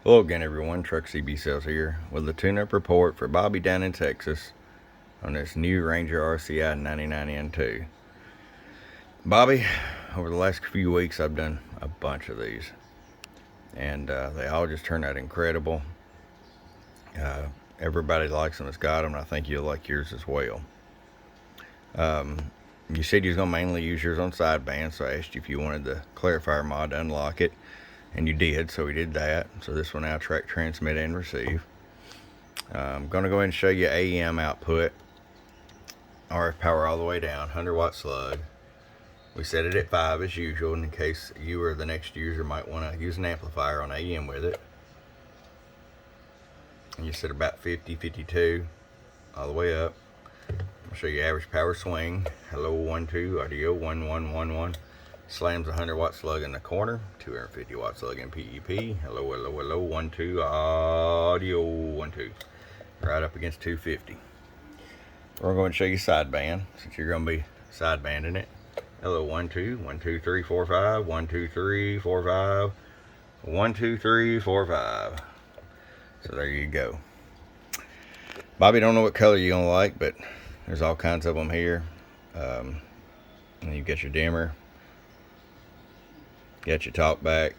Hello again, everyone. Truck CB Sales here with a tune-up report for Bobby down in Texas on this new Ranger RCI 99N2. Bobby, over the last few weeks, I've done a bunch of these, and they all just turned out incredible. Everybody likes them that's got them, and I think you'll like yours as well. You said you was going to mainly use yours on sideband, so I asked you if you wanted the clarifier mod to unlock it. And you did, so we did that. So this will now track, transmit, and receive. I'm going to go ahead and show you AM output. RF power all the way down, 100 watt slug. We set it at 5 as usual, in case you or the next user might want to use an amplifier on AM with it. And you set about 50, 52, all the way up. I'll show you average power swing. Hello, 1, 2, audio, 1, 1, 1, 1. Slams 100 watt slug in the corner, 250 watt slug in PEP. Hello, hello, hello, 1, 2, audio, 1, 2. Right up against 250. We're going to show you sideband, since you're going to be sidebanding it. Hello, 1, 2, 1, 2, 3, 4, 5, 1, 2, 3, 4, 5, 1, 2, 3, 4, 5. So there you go. Bobby, don't know what color you're going to like, but there's all kinds of them here. And you get your dimmer. Got your talk back.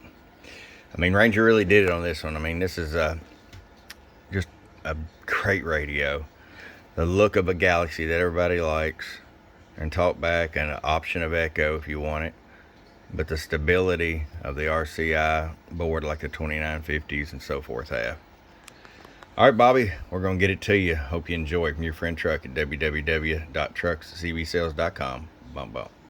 I mean, Ranger really did it on this one. I mean, this is just a great radio. The look of a Galaxy that everybody likes, and talk back, and an option of echo if you want it. But the stability of the RCI board, like the 2950s and so forth, have. All right, Bobby, we're going to get it to you. Hope you enjoy. From your friend Truck at www.truckscbsales.com. Bum bum.